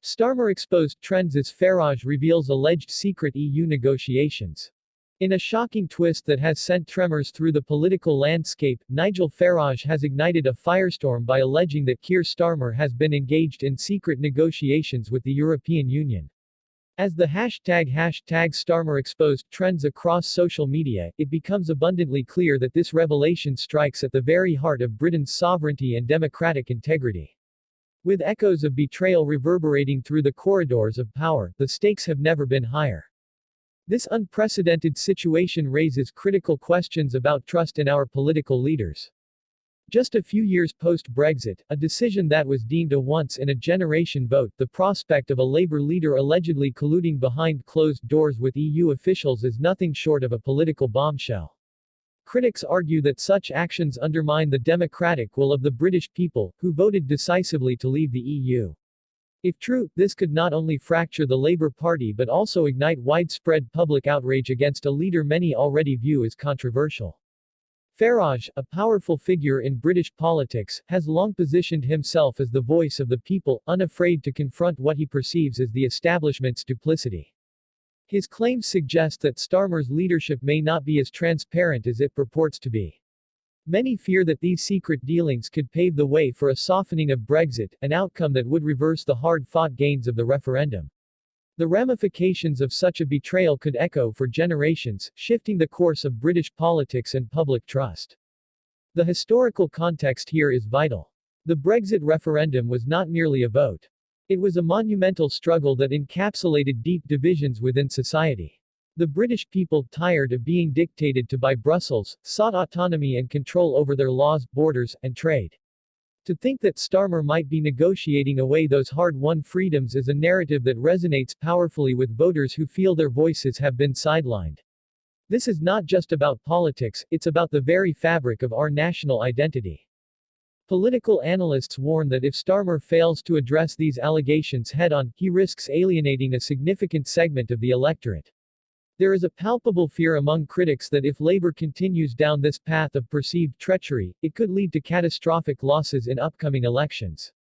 Starmer exposed trends as Farage reveals alleged secret EU negotiations. In a shocking twist that has sent tremors through the political landscape, Nigel Farage has ignited a firestorm by alleging that Keir Starmer has been engaged in secret negotiations with the European Union. As the #Starmer exposed trends across social media, it becomes abundantly clear that this revelation strikes at the very heart of Britain's sovereignty and democratic integrity. With echoes of betrayal reverberating through the corridors of power, the stakes have never been higher. This unprecedented situation raises critical questions about trust in our political leaders. Just a few years post-Brexit, a decision that was deemed a once-in-a-generation vote, the prospect of a Labour leader allegedly colluding behind closed doors with EU officials is nothing short of a political bombshell. Critics argue that such actions undermine the democratic will of the British people, who voted decisively to leave the EU. If true, this could not only fracture the Labour Party but also ignite widespread public outrage against a leader many already view as controversial. Farage, a powerful figure in British politics, has long positioned himself as the voice of the people, unafraid to confront what he perceives as the establishment's duplicity. His claims suggest that Starmer's leadership may not be as transparent as it purports to be. Many fear that these secret dealings could pave the way for a softening of Brexit, an outcome that would reverse the hard-fought gains of the referendum. The ramifications of such a betrayal could echo for generations, shifting the course of British politics and public trust. The historical context here is vital. The Brexit referendum was not merely a vote. It was a monumental struggle that encapsulated deep divisions within society. The British people, tired of being dictated to by Brussels, sought autonomy and control over their laws, borders, and trade. To think that Starmer might be negotiating away those hard-won freedoms is a narrative that resonates powerfully with voters who feel their voices have been sidelined. This is not just about politics, it's about the very fabric of our national identity. Political analysts warn that if Starmer fails to address these allegations head-on, he risks alienating a significant segment of the electorate. There is a palpable fear among critics that if Labour continues down this path of perceived treachery, it could lead to catastrophic losses in upcoming elections.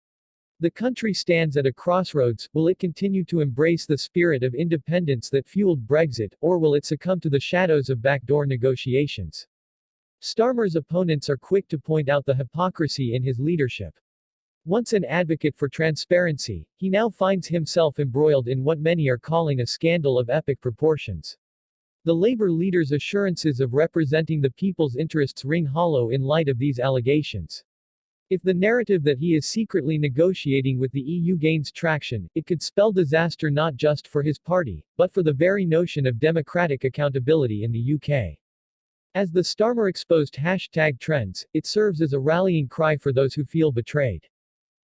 The country stands at a crossroads. Will it continue to embrace the spirit of independence that fueled Brexit, or will it succumb to the shadows of backdoor negotiations? Starmer's opponents are quick to point out the hypocrisy in his leadership. Once an advocate for transparency, he now finds himself embroiled in what many are calling a scandal of epic proportions. The Labour leader's assurances of representing the people's interests ring hollow in light of these allegations. If the narrative that he is secretly negotiating with the EU gains traction, it could spell disaster not just for his party, but for the very notion of democratic accountability in the UK. As the Starmer exposed #trends, it serves as a rallying cry for those who feel betrayed.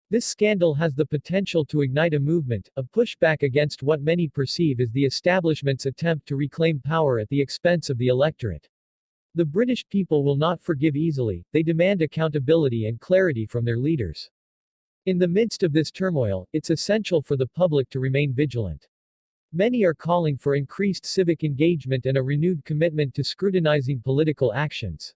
This scandal has the potential to ignite a movement, a pushback against what many perceive as the establishment's attempt to reclaim power at the expense of the electorate. The British people will not forgive easily, they demand accountability and clarity from their leaders. In the midst of this turmoil, it's essential for the public to remain vigilant. Many are calling for increased civic engagement and a renewed commitment to scrutinizing political actions.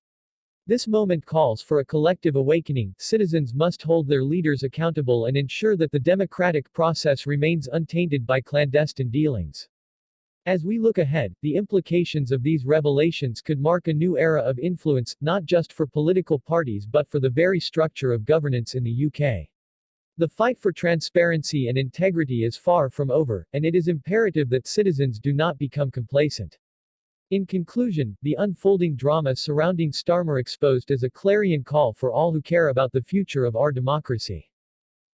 This moment calls for a collective awakening. Citizens must hold their leaders accountable and ensure that the democratic process remains untainted by clandestine dealings. As we look ahead, the implications of these revelations could mark a new era of influence, not just for political parties but for the very structure of governance in the UK. The fight for transparency and integrity is far from over, and it is imperative that citizens do not become complacent. In conclusion, the unfolding drama surrounding Starmer exposed as a clarion call for all who care about the future of our democracy.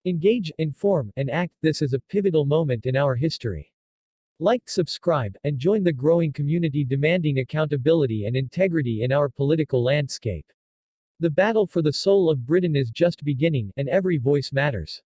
Engage, inform, and act. This is a pivotal moment in our history. Like, subscribe, and join the growing community demanding accountability and integrity in our political landscape. The battle for the soul of Britain is just beginning, and every voice matters.